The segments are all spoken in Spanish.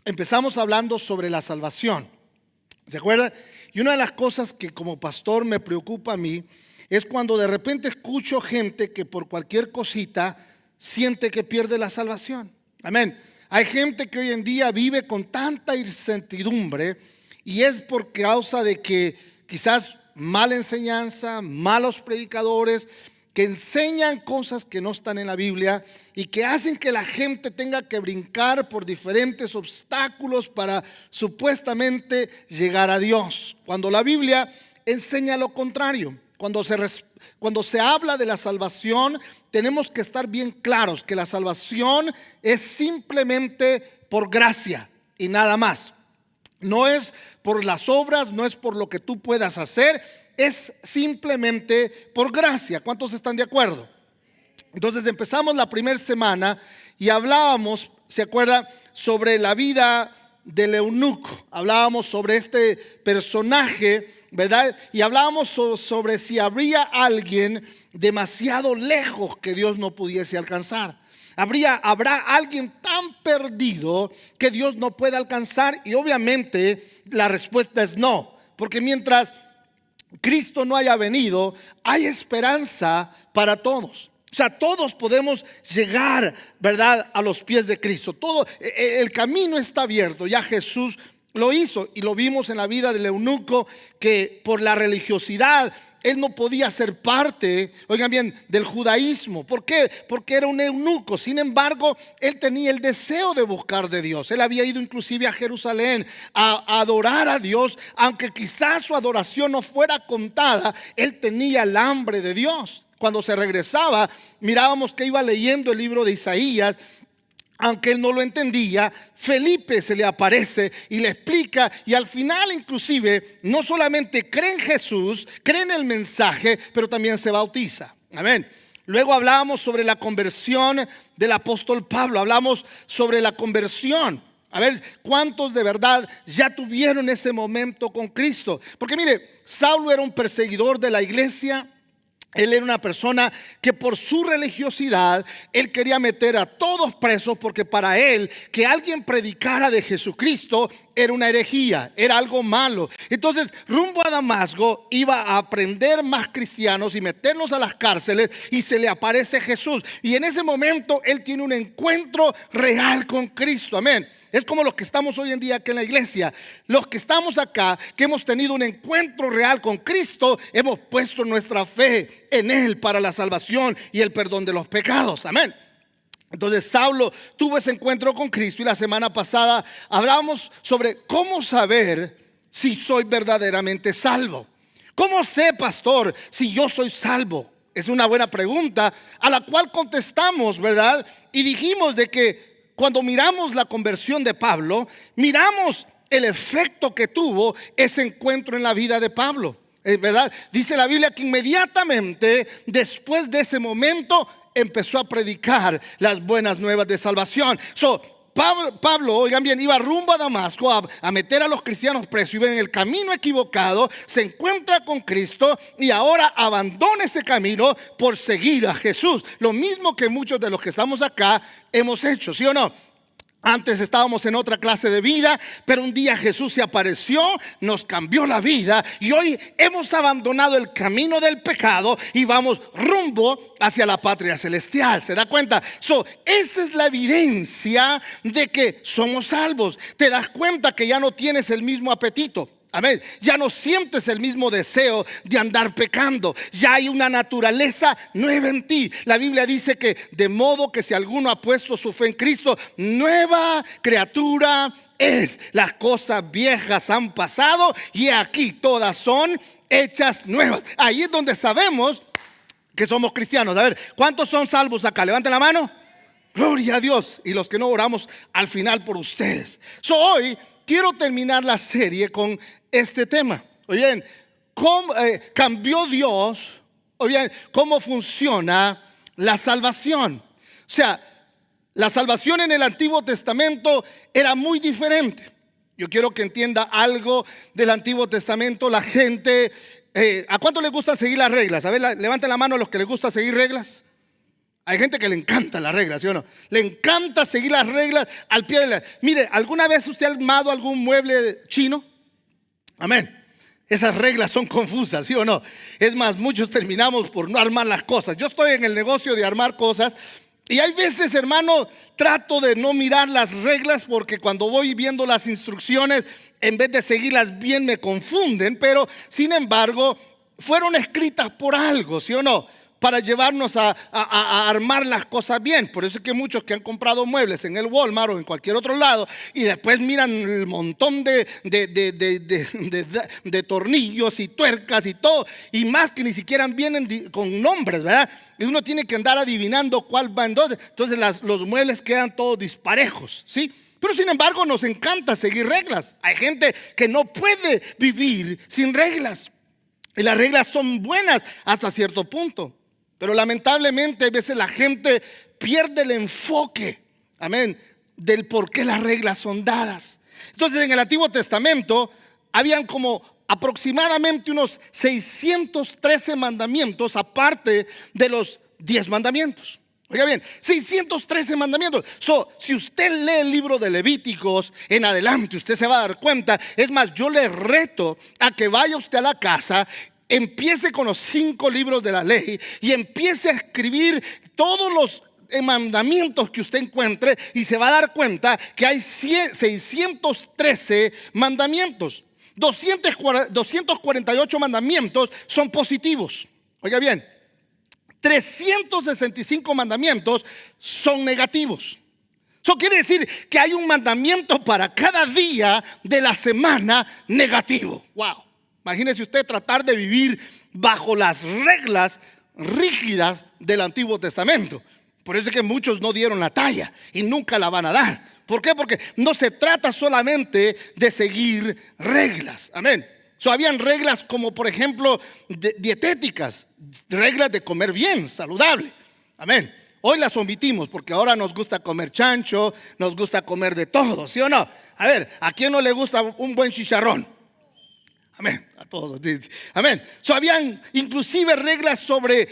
empezamos hablando sobre la salvación. ¿Se acuerdan? Y una de las cosas que como pastor me preocupa a mí es cuando de repente escucho gente que por cualquier cosita siente que pierde la salvación. Amén. Hay gente que hoy en día vive con tanta incertidumbre y es por causa de que quizás mala enseñanza, malos predicadores que enseñan cosas que no están en la Biblia y que hacen que la gente tenga que brincar por diferentes obstáculos para supuestamente llegar a Dios, cuando la Biblia enseña lo contrario. Cuando se habla de la salvación, tenemos que estar bien claros que la salvación es simplemente por gracia y nada más. No es por las obras, no es por lo que tú puedas hacer, es simplemente por gracia. ¿Cuántos están de acuerdo? Entonces empezamos la primera semana y hablábamos, ¿se acuerda? Sobre la vida del eunuco. Hablábamos sobre este personaje, ¿verdad? Y hablábamos sobre si habría alguien demasiado lejos que Dios no pudiese alcanzar. ¿Habrá alguien tan perdido que Dios no pueda alcanzar? Y obviamente la respuesta es no, porque mientras Cristo no haya venido, hay esperanza para todos. O sea, todos podemos llegar, ¿verdad?, a los pies de Cristo. El camino está abierto. Ya Jesús lo hizo y lo vimos en la vida del eunuco, que por la religiosidad él no podía ser parte, oigan bien, del judaísmo. ¿Por qué? Porque era un eunuco. Sin embargo, él tenía el deseo de buscar de Dios. Él había ido inclusive a Jerusalén a adorar a Dios. Aunque quizás su adoración no fuera contada, él tenía el hambre de Dios. Cuando se regresaba, mirábamos que iba leyendo el libro de Isaías. Aunque él no lo entendía, Felipe se le aparece y le explica, y al final inclusive no solamente cree en Jesús, cree en el mensaje, pero también se bautiza. Amén. Luego hablábamos sobre la conversión del apóstol Pablo, hablamos sobre la conversión. A ver, ¿cuántos de verdad ya tuvieron ese momento con Cristo? Porque mire, Saulo era un perseguidor de la iglesia. Él era una persona que por su religiosidad, él quería meter a todos presos, porque para él que alguien predicara de Jesucristo era una herejía, era algo malo. Entonces, rumbo a Damasco, iba a aprender más cristianos y meterlos a las cárceles, y se le aparece Jesús. Y en ese momento él tiene un encuentro real con Cristo. Amén. Es como los que estamos hoy en día aquí en la iglesia. Los que estamos acá, que hemos tenido un encuentro real con Cristo, hemos puesto nuestra fe en Él para la salvación y el perdón de los pecados. Amén. Entonces Saulo tuvo ese encuentro con Cristo, y la semana pasada hablábamos sobre cómo saber si soy verdaderamente salvo. ¿Cómo sé, pastor, si yo soy salvo? Es una buena pregunta a la cual contestamos, ¿verdad? Y dijimos de que cuando miramos la conversión de Pablo, miramos el efecto que tuvo ese encuentro en la vida de Pablo, ¿verdad? Dice la Biblia que inmediatamente después de ese momento empezó a predicar las buenas nuevas de salvación. Pablo, oigan bien, iba rumbo a Damasco a meter a los cristianos presos, iba en el camino equivocado, se encuentra con Cristo y ahora abandona ese camino por seguir a Jesús. Lo mismo que muchos de los que estamos acá hemos hecho, ¿sí o no? Antes estábamos en otra clase de vida, pero un día Jesús se apareció, nos cambió la vida, y hoy hemos abandonado el camino del pecado y vamos rumbo hacia la patria celestial. ¿Se da cuenta? Esa es la evidencia de que somos salvos. Te das cuenta que ya no tienes el mismo apetito. Amén. Ya no sientes el mismo deseo de andar pecando. Ya hay una naturaleza nueva en ti. La Biblia dice que de modo que si alguno ha puesto su fe en Cristo, nueva criatura es. Las cosas viejas han pasado y aquí todas son hechas nuevas. Ahí es donde sabemos que somos cristianos. A ver, ¿cuántos son salvos acá? Levanten la mano. Gloria a Dios. Y los que no, oramos al final por ustedes. Hoy quiero terminar la serie con este tema. Oigan, ¿cómo cambió Dios? Oigan, ¿cómo funciona la salvación? O sea, la salvación en el Antiguo Testamento era muy diferente. Yo quiero que entienda algo del Antiguo Testamento. La gente, ¿a cuánto les gusta seguir las reglas? A ver, levanten la mano a los que les gusta seguir reglas. Hay gente que le encanta las reglas, ¿sí o no? Le encanta seguir las reglas al pie de la... Mire, ¿alguna vez usted ha armado algún mueble chino? Amén. Esas reglas son confusas, ¿sí o no? Es más, muchos terminamos por no armar las cosas. Yo estoy en el negocio de armar cosas y hay veces, hermano, trato de no mirar las reglas porque cuando voy viendo las instrucciones, en vez de seguirlas bien, me confunden. Pero, sin embargo, fueron escritas por algo, ¿sí o no? Para llevarnos a armar las cosas bien. Por eso es que muchos que han comprado muebles en el Walmart o en cualquier otro lado y después miran el montón de tornillos y tuercas y todo, y más que ni siquiera vienen con nombres, ¿verdad? Y uno tiene que andar adivinando cuál va en dónde. Entonces los muebles quedan todos disparejos, ¿sí? Pero sin embargo nos encanta seguir reglas. Hay gente que no puede vivir sin reglas. Y las reglas son buenas hasta cierto punto. Pero lamentablemente a veces la gente pierde el enfoque, amén, del por qué las reglas son dadas. Entonces en el Antiguo Testamento habían como aproximadamente unos 613 mandamientos aparte de los 10 mandamientos. Oiga bien, 613 mandamientos. Si usted lee el libro de Levíticos en adelante, usted se va a dar cuenta. Es más, yo le reto a que vaya usted a la casa, empiece con los 5 libros de la ley y empiece a escribir todos los mandamientos que usted encuentre y se va a dar cuenta que hay 613 mandamientos. 248 mandamientos son positivos. Oiga bien, 365 mandamientos son negativos. Eso quiere decir que hay un mandamiento para cada día de la semana negativo. Wow. Imagínese usted tratar de vivir bajo las reglas rígidas del Antiguo Testamento. Por eso es que muchos no dieron la talla y nunca la van a dar. ¿Por qué? Porque no se trata solamente de seguir reglas. Amén. Habían reglas como, por ejemplo, dietéticas, reglas de comer bien, saludable. Amén. Hoy las omitimos porque ahora nos gusta comer chancho, nos gusta comer de todo, ¿sí o no? A ver, ¿a quién no le gusta un buen chicharrón? Amén, a todos. Amén. Habían inclusive reglas sobre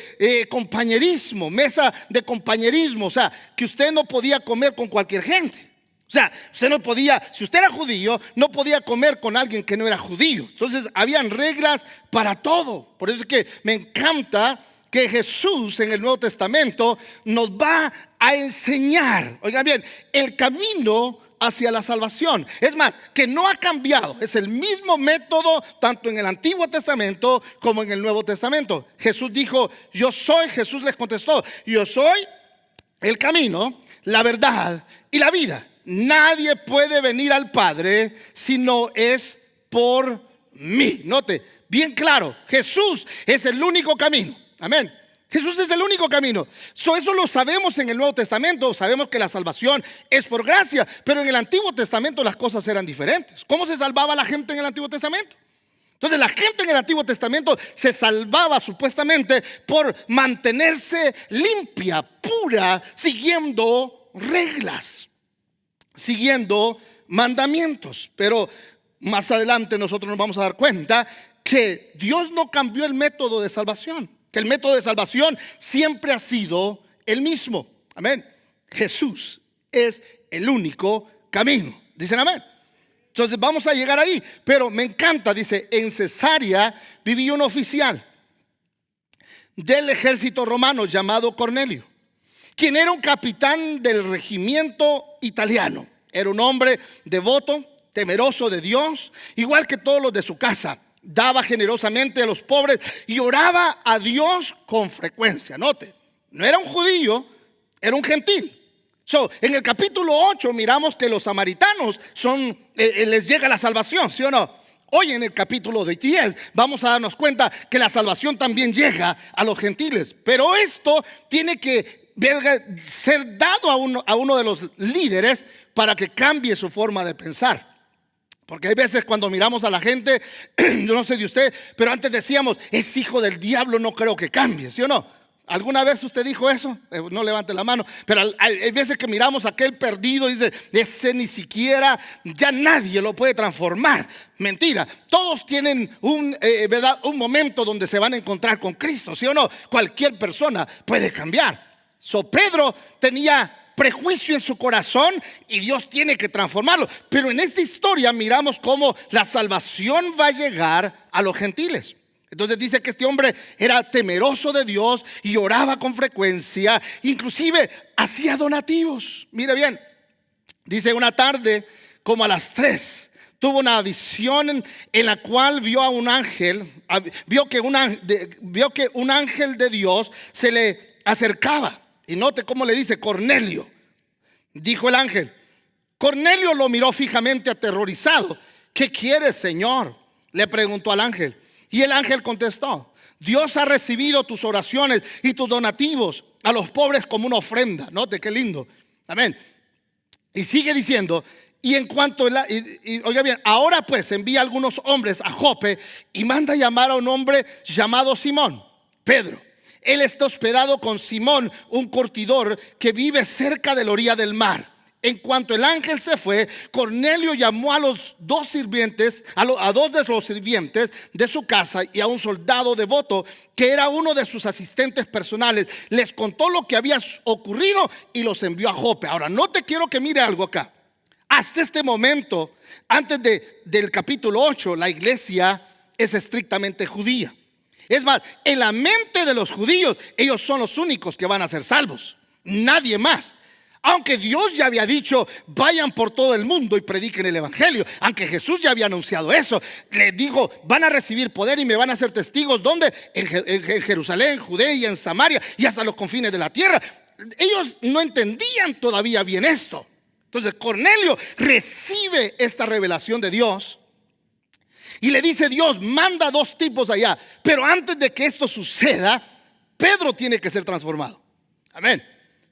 compañerismo, mesa de compañerismo. O sea, que usted no podía comer con cualquier gente. O sea, usted no podía, si usted era judío, no podía comer con alguien que no era judío. Entonces, habían reglas para todo. Por eso es que me encanta que Jesús en el Nuevo Testamento nos va a enseñar, oigan bien, el camino hacia la salvación. Es más, que no ha cambiado. Es el mismo método tanto en el Antiguo Testamento como en el Nuevo Testamento. Jesús dijo, yo soy, Jesús les contestó, yo soy el camino, la verdad y la vida. Nadie puede venir al Padre si no es por mí. Note, bien claro, Jesús es el único camino. Amén. Jesús es el único camino. Eso lo sabemos en el Nuevo Testamento. Sabemos que la salvación es por gracia. Pero en el Antiguo Testamento las cosas eran diferentes. ¿Cómo se salvaba la gente en el Antiguo Testamento? Entonces la gente en el Antiguo Testamento se salvaba supuestamente por mantenerse limpia, pura, siguiendo reglas, siguiendo mandamientos. Pero más adelante nosotros nos vamos a dar cuenta que Dios no cambió el método de salvación. Que el método de salvación siempre ha sido el mismo. Amén. Jesús es el único camino. Dicen amén. Entonces vamos a llegar ahí. Pero me encanta, dice, en Cesarea vivía un oficial del ejército romano llamado Cornelio, quien era un capitán del regimiento italiano. Era un hombre devoto, temeroso de Dios, igual que todos los de su casa. Daba generosamente a los pobres y oraba a Dios con frecuencia. Note, no era un judío, era un gentil. En el capítulo 8 miramos que los samaritanos les llega la salvación, ¿sí o no? Hoy en el capítulo 10 vamos a darnos cuenta que la salvación también llega a los gentiles. Pero esto tiene que ser dado a uno de los líderes para que cambie su forma de pensar. Porque hay veces cuando miramos a la gente, yo no sé de usted, pero antes decíamos, es hijo del diablo, no creo que cambie, ¿sí o no? ¿Alguna vez usted dijo eso? No levante la mano. Pero hay veces que miramos a aquel perdido y dice, ese ni siquiera, ya nadie lo puede transformar. Mentira, todos tienen un momento donde se van a encontrar con Cristo, ¿sí o no? Cualquier persona puede cambiar. Pedro tenía prejuicio en su corazón y Dios tiene que transformarlo. Pero en esta historia miramos cómo la salvación va a llegar a los gentiles. Entonces dice que este hombre era temeroso de Dios y oraba con frecuencia, inclusive hacía donativos. Mire bien, dice una tarde como a las 3 tuvo una visión en la cual vio a un ángel, vio que un ángel de Dios se le acercaba. Y note cómo le dice: Cornelio. Dijo el ángel. Cornelio lo miró fijamente, aterrorizado. ¿Qué quieres, Señor?, le preguntó al ángel. Y el ángel contestó: Dios ha recibido tus oraciones y tus donativos a los pobres como una ofrenda. Note qué lindo. Amén. Y sigue diciendo: y en cuanto, oiga bien, ahora pues envía algunos hombres a Jope y manda llamar a un hombre llamado Simón, Pedro. Él está hospedado con Simón, un curtidor que vive cerca de la orilla del mar. En cuanto el ángel se fue, Cornelio llamó a los dos sirvientes, a dos de los sirvientes de su casa y a un soldado devoto que era uno de sus asistentes personales. Les contó lo que había ocurrido y los envió a Jope. Ahora, no te quiero que mire algo acá. Hasta este momento, antes del capítulo 8, la iglesia es estrictamente judía. Es más, en la mente de los judíos, ellos son los únicos que van a ser salvos, nadie más. Aunque Dios ya había dicho: vayan por todo el mundo y prediquen el evangelio. Aunque Jesús ya había anunciado eso, les dijo: van a recibir poder y me van a ser testigos. ¿Dónde? En Jerusalén, Judea y en Samaria y hasta los confines de la tierra. Ellos no entendían todavía bien esto. Entonces Cornelio recibe esta revelación de Dios y le dice: Dios manda dos tipos allá. Pero antes de que esto suceda, Pedro tiene que ser transformado. Amén.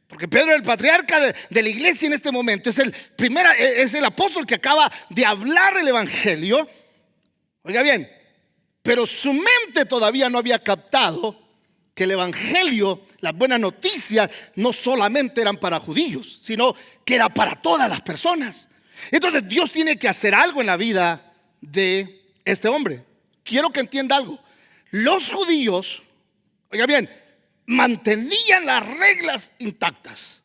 Porque Pedro, el patriarca de la iglesia en este momento, es el apóstol que acaba de hablar el evangelio. Oiga bien, pero su mente todavía no había captado que el evangelio, las buenas noticias, no solamente eran para judíos, sino que era para todas las personas. Entonces Dios tiene que hacer algo en la vida de este hombre. Quiero que entienda algo. Los judíos, oiga bien, mantenían las reglas intactas.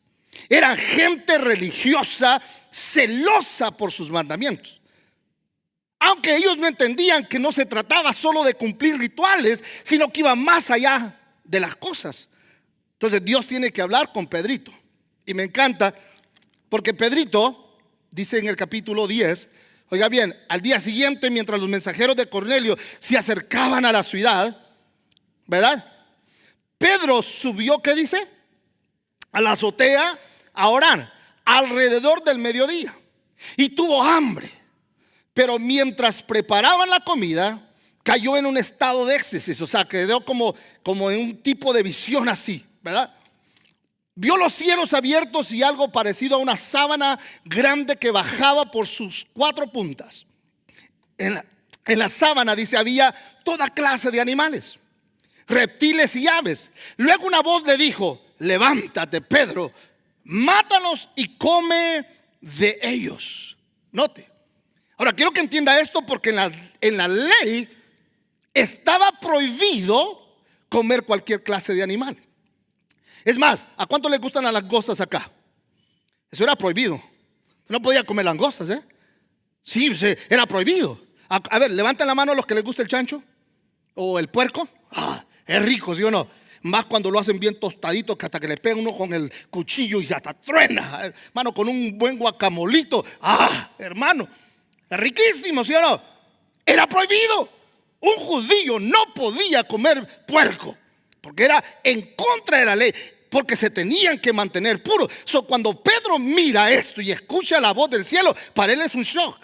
Eran gente religiosa, celosa por sus mandamientos. Aunque ellos no entendían que no se trataba solo de cumplir rituales, sino que iba más allá de las cosas. Entonces Dios tiene que hablar con Pedrito. Y me encanta porque Pedrito dice en el capítulo 10, oiga bien, al día siguiente, mientras los mensajeros de Cornelio se acercaban a la ciudad, ¿verdad? Pedro subió, ¿qué dice?, a la azotea a orar alrededor del mediodía y tuvo hambre. Pero mientras preparaban la comida, cayó en un estado de éxtasis. O sea, quedó como en un tipo de visión así, ¿verdad? Vio los cielos abiertos y algo parecido a una sábana grande que bajaba por sus 4 puntas. En la sábana, dice, había toda clase de animales, reptiles y aves. Luego una voz le dijo: levántate, Pedro, mátalos y come de ellos. Note. Ahora quiero que entienda esto, porque en la ley estaba prohibido comer cualquier clase de animal. Es más, ¿a cuánto les gustan las langostas acá? Eso era prohibido. No podía comer langostas, ¿eh? Sí, era prohibido. A ver, levanten la mano a los que les gusta el chancho o el puerco. Es rico, ¿sí o no? Más cuando lo hacen bien tostadito, que hasta que le pega uno con el cuchillo y hasta truena, hermano, con un buen guacamolito. Hermano, es riquísimo, ¿sí o no? Era prohibido. Un judío no podía comer puerco porque era en contra de la ley, porque se tenían que mantener puros. Cuando Pedro mira esto y escucha la voz del cielo, para él es un shock.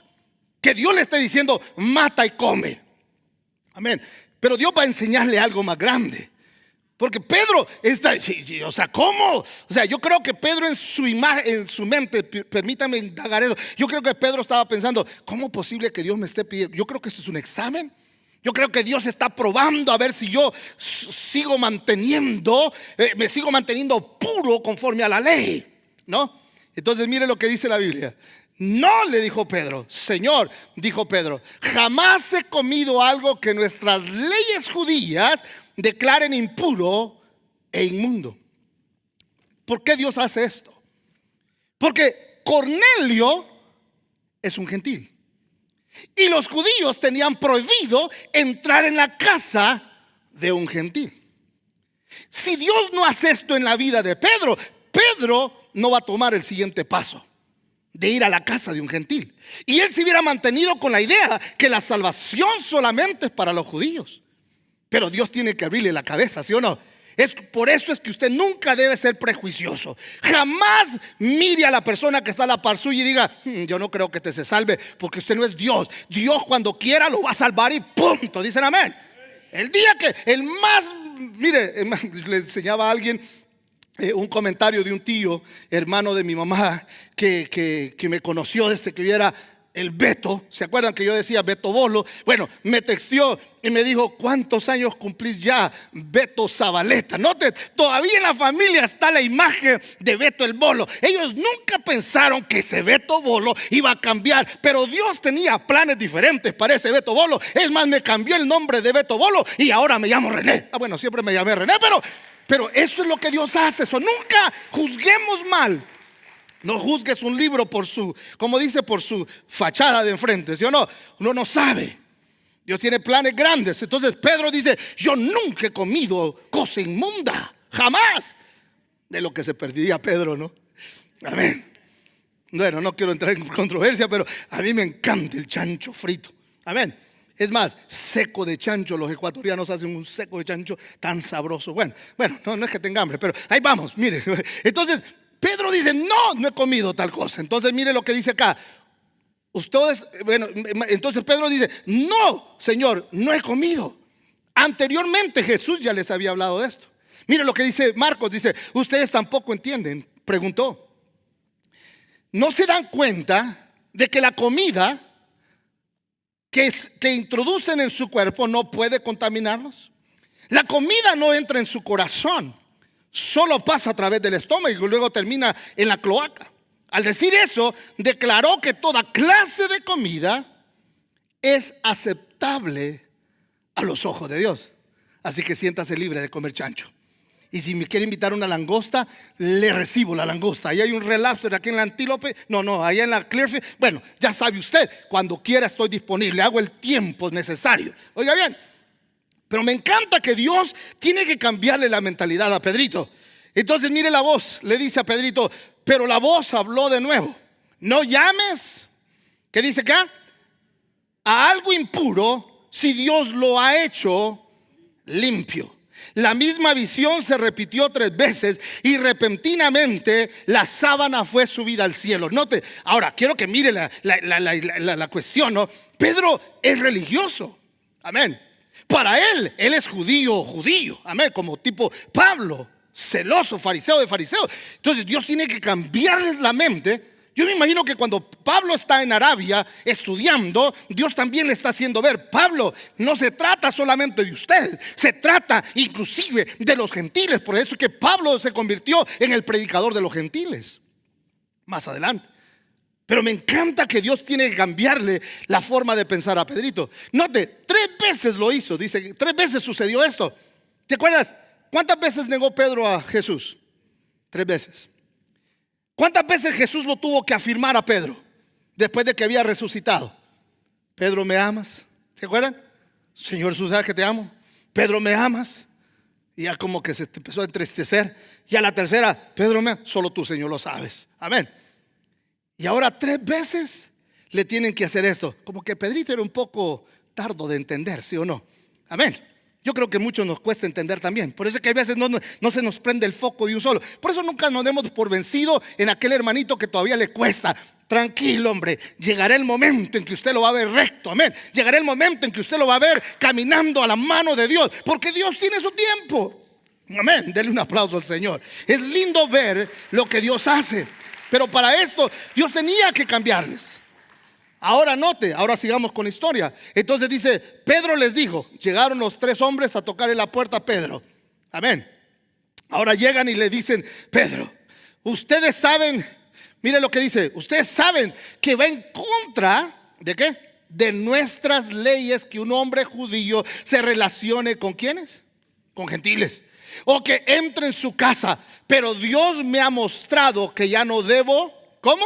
Que Dios le esté diciendo: mata y come. Amén. Pero Dios va a enseñarle algo más grande. Porque Pedro está, o sea, ¿cómo? O sea, yo creo que Pedro en su mente, permítame indagar eso, yo creo que Pedro estaba pensando: ¿cómo es posible que Dios me esté pidiendo? Yo creo que esto es un examen. Yo creo que Dios está probando a ver si yo me sigo manteniendo puro conforme a la ley, ¿no? Entonces mire lo que dice la Biblia. No, le dijo Pedro. Señor, dijo Pedro, jamás he comido algo que nuestras leyes judías declaren impuro e inmundo. ¿Por qué Dios hace esto? Porque Cornelio es un gentil y los judíos tenían prohibido entrar en la casa de un gentil. Si Dios no hace esto en la vida de Pedro, Pedro no va a tomar el siguiente paso de ir a la casa de un gentil. Y él se hubiera mantenido con la idea que la salvación solamente es para los judíos. Pero Dios tiene que abrirle la cabeza, ¿sí o no? Por eso es que usted nunca debe ser prejuicioso. Jamás mire a la persona que está a la par suya y diga: yo no creo que te se salve, porque usted no es Dios. Dios cuando quiera lo va a salvar y punto. Dicen amén. El día que el más, mire, le enseñaba a alguien un comentario de un tío, hermano de mi mamá, que me conoció desde que yo era el Beto. ¿Se acuerdan que yo decía Beto Bolo? Bueno, me texteó y me dijo: ¿cuántos años cumplís ya, Beto Zabaleta? Note, todavía en la familia está la imagen de Beto el Bolo. Ellos nunca pensaron que ese Beto Bolo iba a cambiar, pero Dios tenía planes diferentes para ese Beto Bolo. Es más, me cambió el nombre de Beto Bolo y ahora me llamo René. Bueno, siempre me llamé René, pero eso es lo que Dios hace. Eso nunca juzguemos mal. No juzgues un libro por su, como dice, por su fachada de enfrente, ¿sí o no? Uno no sabe. Dios tiene planes grandes. Entonces Pedro dice: yo nunca he comido cosa inmunda, jamás. De lo que se perdía Pedro, ¿no? Amén. Bueno, no quiero entrar en controversia, pero a mí me encanta el chancho frito. Amén. Es más, seco de chancho. Los ecuatorianos hacen un seco de chancho tan sabroso. Bueno, no es que tenga hambre, pero ahí vamos, mire. Entonces Pedro dice: no he comido tal cosa. Entonces mire lo que dice acá. Entonces Pedro dice: no, Señor, no he comido. Anteriormente Jesús ya les había hablado de esto. Mire lo que dice Marcos, dice: ustedes tampoco entienden. Preguntó: ¿no se dan cuenta de que la comida que introducen en su cuerpo no puede contaminarlos? La comida no entra en su corazón, solo pasa a través del estómago y luego termina en la cloaca. Al decir eso, declaró que toda clase de comida es aceptable a los ojos de Dios. Así que siéntase libre de comer chancho. Y si me quiere invitar a una langosta, le recibo la langosta. Ahí hay un relapser aquí en la Antílope. No, allá en la Clearfield. Bueno, ya sabe usted, cuando quiera estoy disponible. Hago el tiempo necesario. Oiga bien, pero me encanta que Dios tiene que cambiarle la mentalidad a Pedrito. Entonces mire la voz, le dice a Pedrito, pero la voz habló de nuevo: no llames, ¿qué dice acá? A algo impuro si Dios lo ha hecho limpio. La misma visión se repitió 3 veces y repentinamente la sábana fue subida al cielo. Note, ahora quiero que mire la cuestión, ¿no? Pedro es religioso, amén. Para él es judío, amén, como tipo Pablo, celoso, fariseo de fariseos. Entonces Dios tiene que cambiarles la mente. Yo me imagino que cuando Pablo está en Arabia estudiando, Dios también le está haciendo ver: Pablo, no se trata solamente de usted, se trata inclusive de los gentiles. Por eso es que Pablo se convirtió en el predicador de los gentiles más adelante. Pero me encanta que Dios tiene que cambiarle la forma de pensar a Pedrito. Note, 3 veces lo hizo. Dice, 3 veces sucedió esto. ¿Te acuerdas? ¿Cuántas veces negó Pedro a Jesús? 3 veces. ¿Cuántas veces Jesús lo tuvo que afirmar a Pedro después de que había resucitado? Pedro, ¿me amas? ¿Se acuerdan? Señor Jesús, ¿sabes que te amo? Pedro, ¿me amas? Y ya como que se empezó a entristecer. Y a la tercera: Pedro, solo tú, Señor, lo sabes. Amén. Y ahora 3 veces le tienen que hacer esto. Como que Pedrito era un poco tardo de entender, ¿sí o no? Amén. Yo creo que mucho nos cuesta entender también. Por eso es que a veces no se nos prende el foco de un solo. Por eso nunca nos demos por vencido en aquel hermanito que todavía le cuesta. Tranquilo, hombre, llegará el momento en que usted lo va a ver recto, amén. Llegará el momento en que usted lo va a ver caminando a la mano de Dios, porque Dios tiene su tiempo. Amén, denle un aplauso al Señor. Es lindo ver lo que Dios hace, pero para esto Dios tenía que cambiarles. Ahora note, ahora sigamos con la historia. Entonces dice, Pedro les dijo, llegaron los 3 hombres a tocarle la puerta a Pedro. Amén. Ahora llegan y le dicen, Pedro, ustedes saben, mire lo que dice, ustedes saben que va en contra ¿de qué? De nuestras leyes que un hombre judío se relacione con ¿quiénes? Con gentiles. o que entre en su casa, pero Dios me ha mostrado que ya no debo, ¿cómo?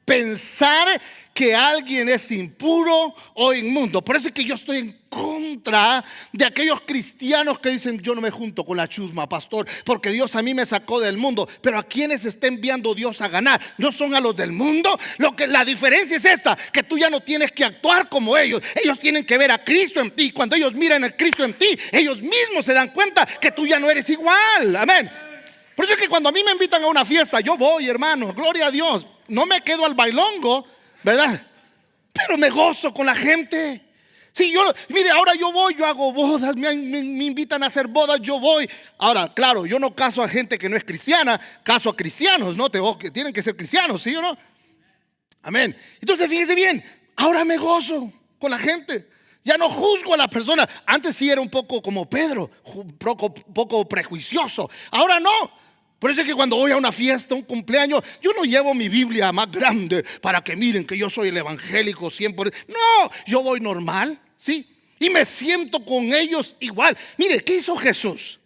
Pensar que alguien es impuro o inmundo. Por eso es que yo estoy en contra de aquellos cristianos que dicen: yo no me junto con la chusma, pastor, porque Dios a mí me sacó del mundo. Pero ¿a quiénes está enviando Dios a ganar? ¿No son a los del mundo? La diferencia es esta: que tú ya no tienes que actuar como ellos. Ellos tienen que ver a Cristo en ti. Cuando ellos miran a Cristo en ti, ellos mismos se dan cuenta que tú ya no eres igual. Amén. Por eso es que cuando a mí me invitan a una fiesta, yo voy, hermano, gloria a Dios. No me quedo al bailongo, ¿verdad? Pero me gozo con la gente. Sí, mire, ahora yo voy, yo hago bodas, me invitan a hacer bodas, yo voy. Ahora, claro, yo no caso a gente que no es cristiana, caso a cristianos, ¿no? Que tienen que ser cristianos, ¿sí o no? Amén. Entonces, fíjese bien, ahora me gozo con la gente. Ya no juzgo a la persona. Antes sí era un poco como Pedro, poco prejuicioso. Ahora no. Por eso es que cuando voy a una fiesta, un cumpleaños, yo no llevo mi Biblia más grande para que miren que yo soy el evangélico 100%. No, yo voy normal, ¿sí? Y me siento con ellos igual. Mire, ¿qué hizo Jesús?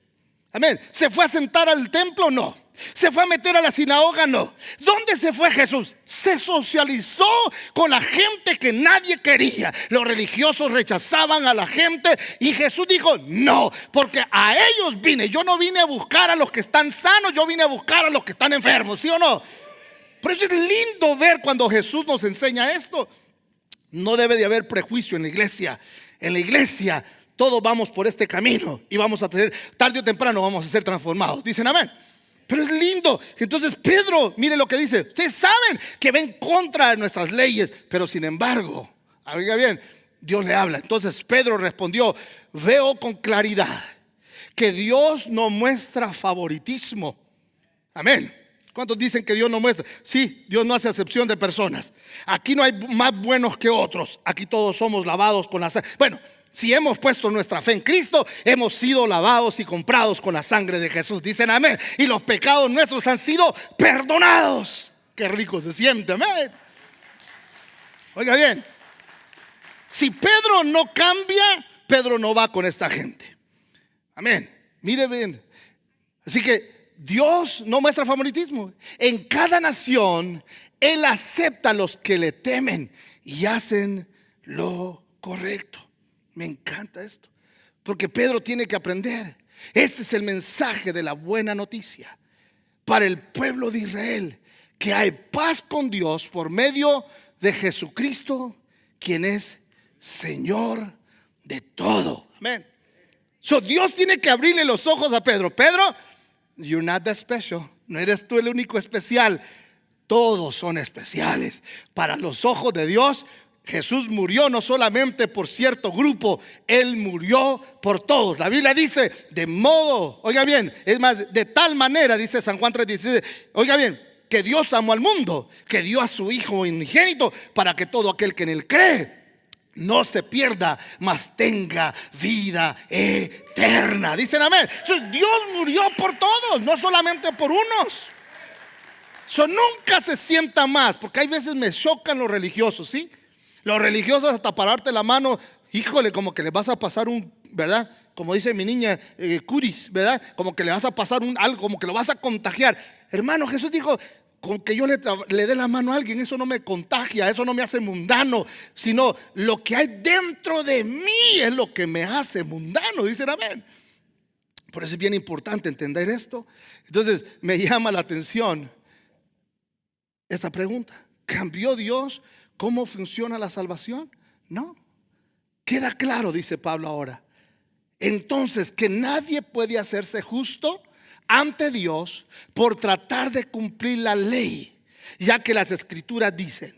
Amén. ¿Se fue a sentar al templo? No. ¿Se fue a meter a la sinagoga? No. ¿Dónde se fue Jesús? Se socializó con la gente que nadie quería. Los religiosos rechazaban a la gente y Jesús dijo: no, porque a ellos vine. Yo no vine a buscar a los que están sanos, yo vine a buscar a los que están enfermos, ¿sí o no? Por eso es lindo ver cuando Jesús nos enseña esto. No debe de haber prejuicio en la iglesia. En la iglesia todos vamos por este camino y vamos a tener, tarde o temprano vamos a ser transformados. Dicen amén. Pero es lindo. Entonces Pedro, mire lo que dice: ustedes saben que ven contra de nuestras leyes, pero sin embargo, oiga bien, Dios le habla. Entonces Pedro respondió: veo con claridad que Dios no muestra favoritismo. Amén. ¿Cuántos dicen que Dios no muestra? Sí, Dios no hace acepción de personas. Aquí no hay más buenos que otros. Aquí todos somos lavados con la sangre. Bueno, si hemos puesto nuestra fe en Cristo, hemos sido lavados y comprados con la sangre de Jesús. Dicen amén. Y los pecados nuestros han sido perdonados. Qué rico se siente, amén. Oiga bien, si Pedro no cambia, Pedro no va con esta gente. Amén. Mire bien. Así que Dios no muestra favoritismo. En cada nación Él acepta a los que le temen y hacen lo correcto. Me encanta esto, porque Pedro tiene que aprender. Ese es el mensaje de la buena noticia para el pueblo de Israel: que hay paz con Dios por medio de Jesucristo, quien es Señor de todo. Amén. So, Dios tiene que abrirle los ojos a Pedro. Pedro, you're not that special. No eres tú el único especial. Todos son especiales. Para los ojos de Dios, Jesús murió no solamente por cierto grupo, Él murió por todos. La Biblia dice: de modo, oiga bien, es más, de tal manera, dice San Juan 3:16, oiga bien, que Dios amó al mundo, que dio a su Hijo unigénito, para que todo aquel que en Él cree no se pierda, mas tenga vida eterna. Dicen amén. Entonces, Dios murió por todos, no solamente por unos. Nunca se sienta más, porque hay veces me chocan los religiosos, ¿sí? Los religiosos, hasta pararte la mano, híjole, como que le vas a pasar ¿verdad? Como dice mi niña, curis, ¿verdad? Como que le vas a pasar algo, como que lo vas a contagiar. Hermano, Jesús dijo: con que yo le dé la mano a alguien, eso no me contagia, eso no me hace mundano, sino lo que hay dentro de mí es lo que me hace mundano. Dicen amén. Por eso es bien importante entender esto. Entonces me llama la atención esta pregunta: ¿cambió Dios cómo funciona la salvación? No. Queda claro, dice Pablo ahora. Entonces, que nadie puede hacerse justo ante Dios por tratar de cumplir la ley, ya que las escrituras dicen: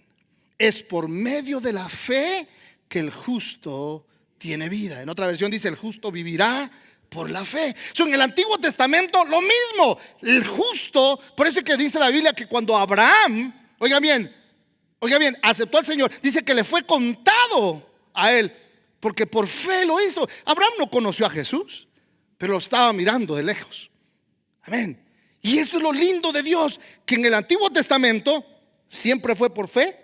es por medio de la fe que el justo tiene vida. En otra versión dice: el justo vivirá por la fe. En el Antiguo Testamento lo mismo. El justo, por eso es que dice la Biblia que cuando Abraham, oiga bien, aceptó al Señor, dice que le fue contado a él, porque por fe lo hizo. Abraham no conoció a Jesús, pero lo estaba mirando de lejos. Amén. Y eso es lo lindo de Dios, que en el Antiguo Testamento siempre fue por fe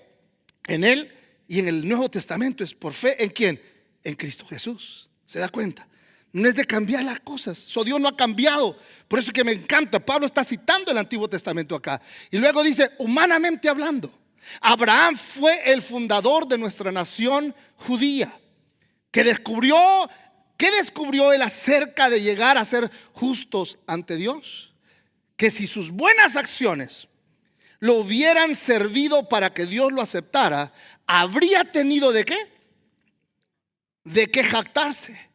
en Él, y en el Nuevo Testamento es por fe ¿en quién? En Cristo Jesús. ¿Se da cuenta? No es de cambiar las cosas. Dios no ha cambiado. Por eso es que me encanta. Pablo está citando el Antiguo Testamento acá. Y luego dice, humanamente hablando, Abraham fue el fundador de nuestra nación judía. ¿Qué descubrió él acerca de llegar a ser justos ante Dios? Que si sus buenas acciones lo hubieran servido para que Dios lo aceptara, habría tenido ¿de qué? De qué jactarse.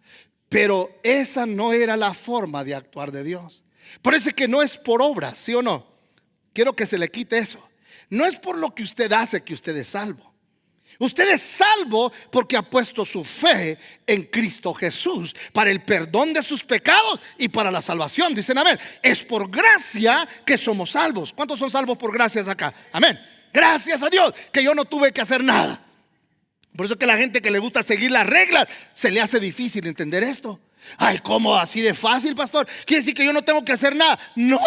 Pero esa no era la forma de actuar de Dios. Por eso es que no es por obras, ¿sí o no? Quiero que se le quite eso. No es por lo que usted hace que usted es salvo. Usted es salvo porque ha puesto su fe en Cristo Jesús para el perdón de sus pecados y para la salvación. Dicen amén. Es por gracia que somos salvos. ¿Cuántos son salvos por gracias acá? Amén. Gracias a Dios que yo no tuve que hacer nada. Por eso es que la gente que le gusta seguir las reglas se le hace difícil entender esto. Ay, ¿cómo así de fácil, pastor? ¿Quiere decir que yo no tengo que hacer nada? No,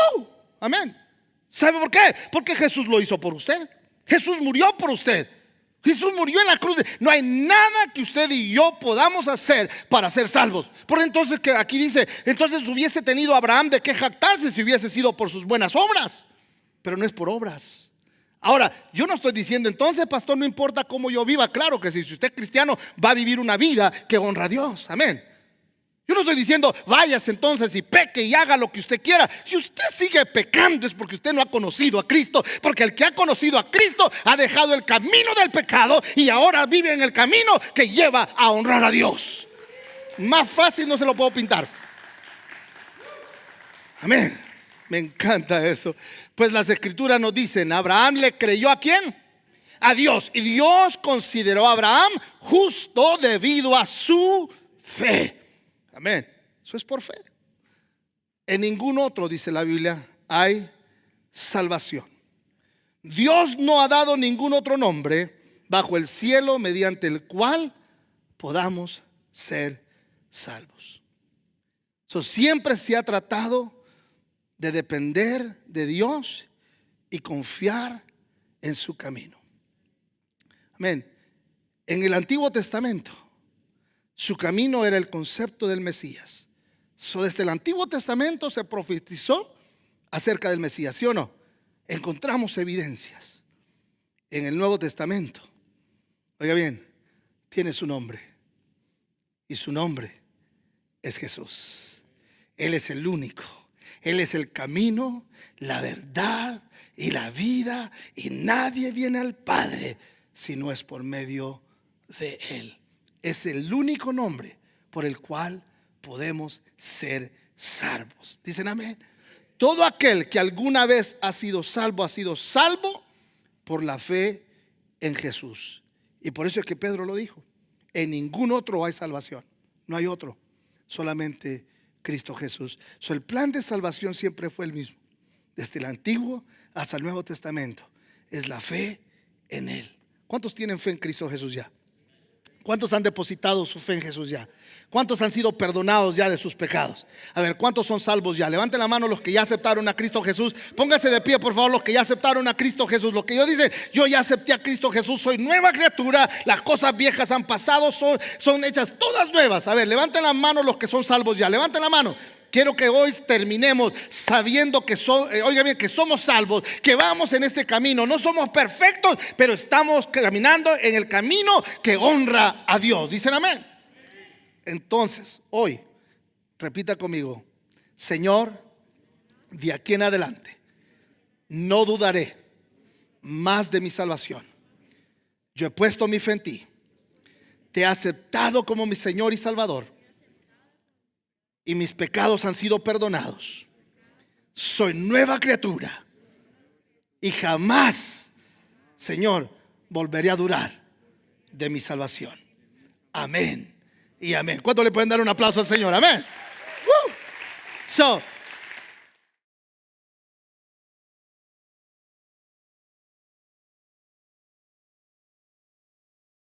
amén. ¿Sabe por qué? Porque Jesús lo hizo por usted. Jesús murió por usted. Jesús murió en la cruz. No hay nada que usted y yo podamos hacer para ser salvos. Por entonces que aquí dice, entonces hubiese tenido Abraham de qué jactarse si hubiese sido por sus buenas obras. Pero no es por obras. Ahora, yo no estoy diciendo entonces, pastor, no importa cómo yo viva. Claro que sí, si usted es cristiano va a vivir una vida que honra a Dios. Amén. Yo no estoy diciendo váyase entonces y peque y haga lo que usted quiera. Si usted sigue pecando es porque usted no ha conocido a Cristo. Porque el que ha conocido a Cristo ha dejado el camino del pecado y ahora vive en el camino que lleva a honrar a Dios. Más fácil no se lo puedo pintar. Amén. Me encanta eso. Pues las escrituras nos dicen, Abraham le creyó ¿a quién? A Dios. Y Dios consideró a Abraham justo debido a su fe. Amén. Eso es por fe. En ningún otro, dice la Biblia, hay salvación. Dios no ha dado ningún otro nombre bajo el cielo mediante el cual podamos ser salvos. Siempre se ha tratado de depender de Dios y confiar en su camino. Amén. En el Antiguo Testamento su camino era el concepto del Mesías. Desde el Antiguo Testamento se profetizó acerca del Mesías, ¿sí o no? Encontramos evidencias en el Nuevo Testamento. Oiga bien, tiene su nombre y su nombre es Jesús. Él es el único. Él es el camino, la verdad y la vida, y nadie viene al Padre si no es por medio de Él. Es el único nombre por el cual podemos ser salvos. Dicen amén. Todo aquel que alguna vez ha sido salvo por la fe en Jesús. Y por eso es que Pedro lo dijo. En ningún otro hay salvación. No hay otro. Solamente Cristo Jesús. El plan de salvación siempre fue el mismo. Desde el Antiguo hasta el Nuevo Testamento. Es la fe en Él. ¿Cuántos tienen fe en Cristo Jesús ya? ¿Cuántos han depositado su fe en Jesús ya? ¿Cuántos han sido perdonados ya de sus pecados? A ver, ¿cuántos son salvos ya? Levanten la mano los que ya aceptaron a Cristo Jesús. Pónganse de pie, por favor, los que ya aceptaron a Cristo Jesús. Los que yo dicen, yo ya acepté a Cristo Jesús, soy nueva criatura. Las cosas viejas han pasado, son hechas todas nuevas. A ver, levanten la mano los que son salvos ya. Levanten la mano. Quiero que hoy terminemos sabiendo que oiga bien, que somos salvos, que vamos en este camino. No somos perfectos, pero estamos caminando en el camino que honra a Dios. Dicen amén. Entonces, hoy, repita conmigo: Señor, de aquí en adelante no dudaré más de mi salvación. Yo he puesto mi fe en ti. Te he aceptado como mi Señor y Salvador. Y mis pecados han sido perdonados. Soy nueva criatura. Y jamás, Señor, volveré a dudar de mi salvación. Amén y amén. ¿Cuánto le pueden dar un aplauso al Señor? Amén.